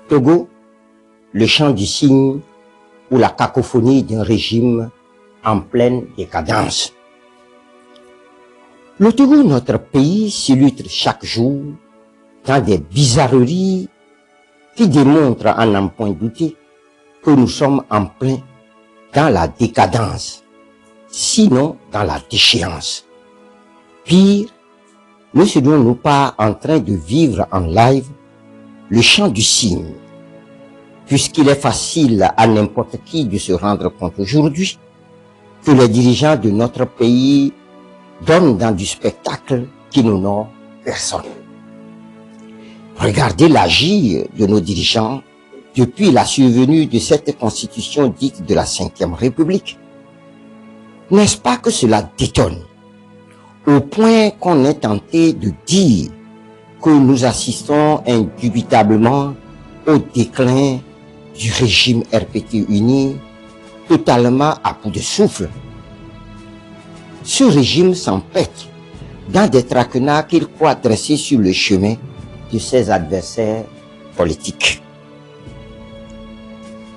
Togo, le chant du cygne ou la cacophonie d'un régime en pleine décadence. Le Togo, notre pays, s'illustre chaque jour dans des bizarreries qui démontrent à n'en point douter que nous sommes en plein dans la décadence, sinon dans la déchéance. Pire, ne serions-nous pas en train de vivre en live le chant du cygne, puisqu'il est facile à n'importe qui de se rendre compte aujourd'hui que les dirigeants de notre pays donnent dans du spectacle qui n'honore personne. Regardez l'agir de nos dirigeants depuis la survenue de cette constitution dite de la Ve République. N'est-ce pas que cela détonne, au point qu'on est tenté de dire que nous assistons indubitablement au déclin du régime RPT uni, totalement à bout de souffle. Ce régime s'empêtre dans des traquenards qu'il croit dresser sur le chemin de ses adversaires politiques.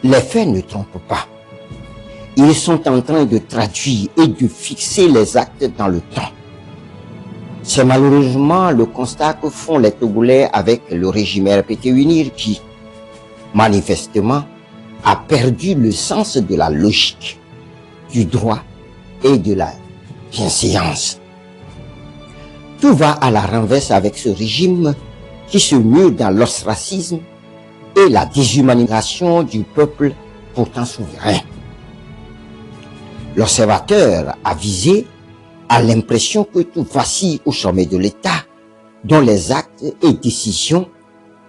Les faits ne trompent pas. Ils sont en train de traduire et de fixer les actes dans le temps. C'est malheureusement le constat que font les Togolais avec le régime RPT uni qui, manifestement, a perdu le sens de la logique, du droit et de la bienséance. Tout va à la renverse avec ce régime qui se mue dans l'ostracisme et la déshumanisation du peuple pourtant souverain. L'observateur avisé a l'impression que tout vacille au sommet de l'État, dont les actes et décisions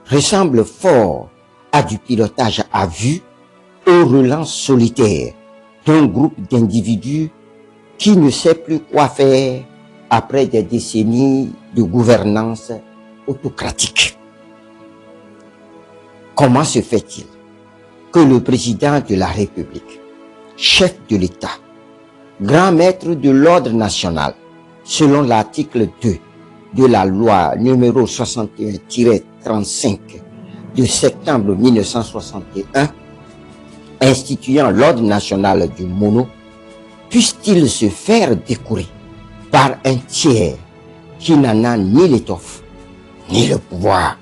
ressemblent fort à du pilotage à vue au relent solitaire d'un groupe d'individus qui ne sait plus quoi faire après des décennies de gouvernance autocratique. Comment se fait-il que le président de la République, chef de l'État, grand maître de l'ordre national, selon l'article 2 de la loi numéro 61-35 de septembre 1961, instituant l'ordre national du mono, puisse-t-il se faire décorer par un tiers qui n'en a ni l'étoffe, ni le pouvoir?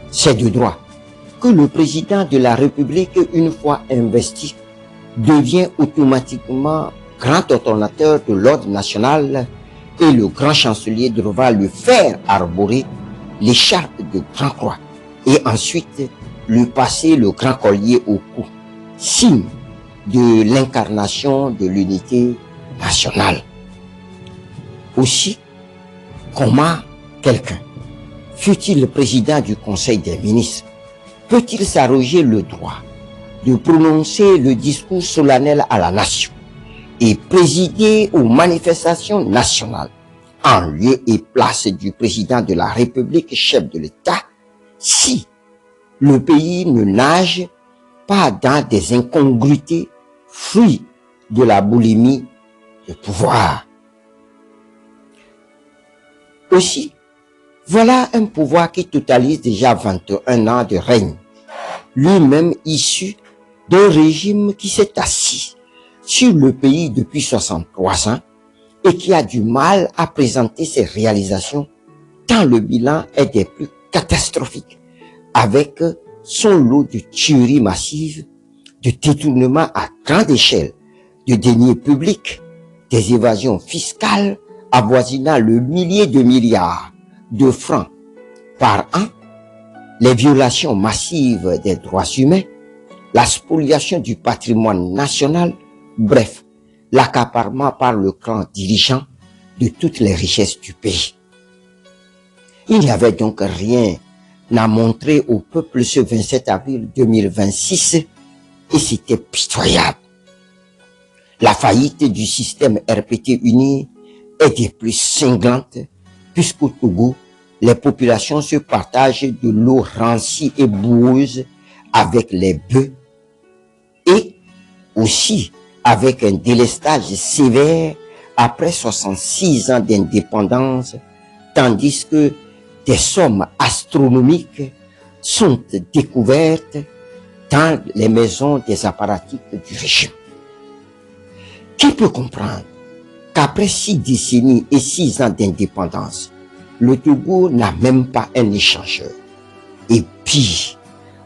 C'est de droit que le président de la République, une fois investi, devient automatiquement grand ordonnateur de l'ordre national et le grand chancelier devra lui faire arborer l'écharpe de grand croix et ensuite lui passer le grand collier au cou, signe de l'incarnation de l'unité nationale. Aussi, comment quelqu'un, fût-il président du Conseil des ministres, peut-il s'arroger le droit de prononcer le discours solennel à la nation et présider aux manifestations nationales en lieu et place du président de la République, chef de l'État, si le pays ne nage pas dans des incongruités fruits de la boulimie de pouvoir? Aussi, voilà un pouvoir qui totalise déjà 21 ans de règne, lui-même issu d'un régime qui s'est assis sur le pays depuis 63 ans et qui a du mal à présenter ses réalisations tant le bilan est des plus catastrophiques, avec son lot de tueries massives, de détournements à grande échelle, de deniers publics, des évasions fiscales avoisinant le millier de milliards de francs par an, les violations massives des droits humains, la spoliation du patrimoine national, bref, l'accaparement par le clan dirigeant de toutes les richesses du pays. Il n'y avait donc rien à montrer au peuple ce 27 avril 2026 et c'était pitoyable. La faillite du système RPT uni est des plus cinglantes puisqu'au Togo, les populations se partagent de l'eau rancie et boueuse avec les bœufs et aussi avec un délestage sévère après 66 ans d'indépendance, tandis que des sommes astronomiques sont découvertes dans les maisons des apparatchiks du régime. Qui peut comprendre qu'après 6 décennies et 6 ans d'indépendance, le Togo n'a même pas un échangeur? Et puis,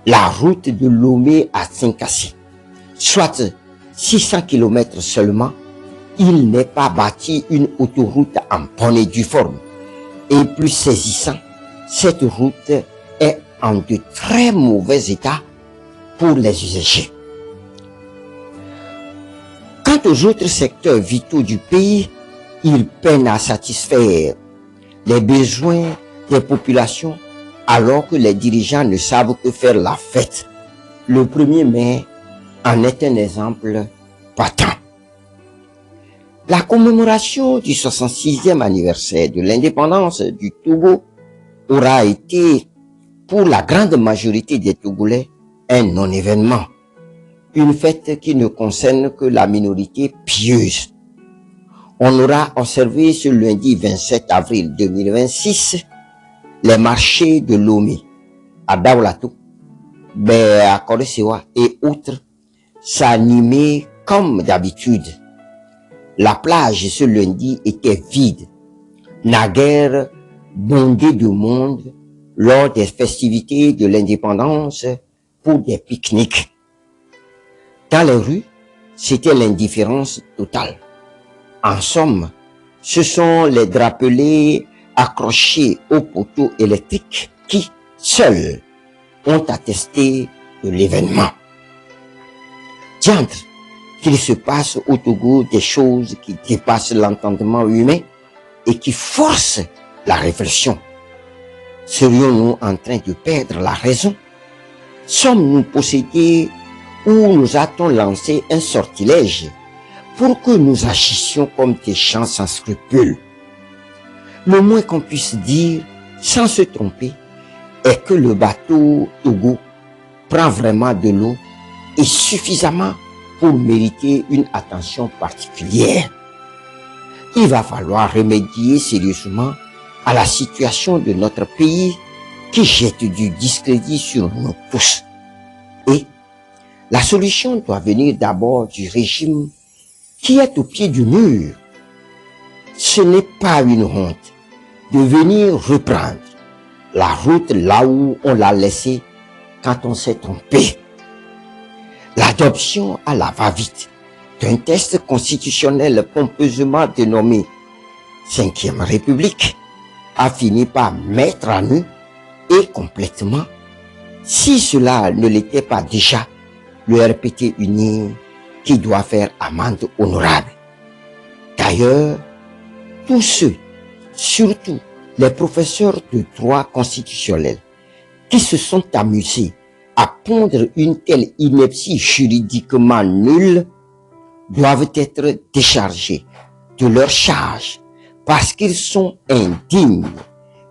la route de Lomé à Tsinkassi, soit 600 km seulement, il n'est pas bâti une autoroute en bonne et due forme. Et plus saisissant, cette route est en de très mauvais état pour les usagers. Quant aux autres secteurs vitaux du pays, ils peinent à satisfaire les besoins des populations alors que les dirigeants ne savent que faire la fête. Le 1er mai en est un exemple patent. La commémoration du 66e anniversaire de l'indépendance du Togo aura été, pour la grande majorité des Togolais, un non-événement. Une fête qui ne concerne que la minorité pieuse. On aura observé ce lundi 27 avril 2026 les marchés de Lomé, à Daoulatou, à Koresewa et autres s'animer comme d'habitude. La plage ce lundi était vide, naguère bondée de monde lors des festivités de l'indépendance pour des pique-niques. Dans les rues, c'était l'indifférence totale. En somme, ce sont les drapelés accrochés aux poteaux électriques qui, seuls, ont attesté de l'événement. Diantre, qu'il se passe au Togo des choses qui dépassent l'entendement humain et qui forcent la réflexion. Serions-nous en train de perdre la raison? Sommes-nous possédés ou nous a-t-on lancé un sortilège pour que nous agissions comme des gens sans scrupules? Le moins qu'on puisse dire, sans se tromper, est que le bateau Togo prend vraiment de l'eau et suffisamment pour mériter une attention particulière. Il va falloir remédier sérieusement à la situation de notre pays qui jette du discrédit sur nous tous. Et la solution doit venir d'abord du régime qui est au pied du mur. Ce n'est pas une honte de venir reprendre la route là où on l'a laissée quand on s'est trompé. L'adoption à la va-vite d'un texte constitutionnel pompeusement dénommé 5e République a fini par mettre à nu et complètement, si cela ne l'était pas déjà, le RPT uni qui doit faire amende honorable. D'ailleurs, tous ceux, surtout les professeurs de droit constitutionnel, qui se sont amusés à pondre une telle ineptie juridiquement nulle, doivent être déchargés de leur charge parce qu'ils sont indignes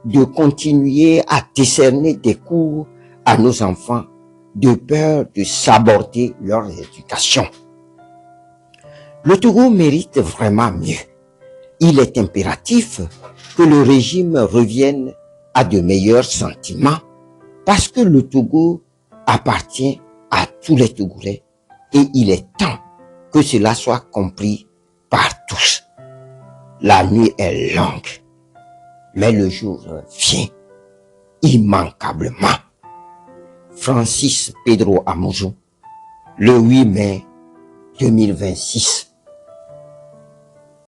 de continuer à décerner des cours à nos enfants de peur de saborder leur éducation. Le Togo mérite vraiment mieux. Il est impératif que le régime revienne à de meilleurs sentiments parce que le Togo appartient à tous les Togolais et il est temps que cela soit compris par tous. La nuit est longue, mais le jour vient immanquablement. Francis Pedro Amojo, le 8 mai 2026.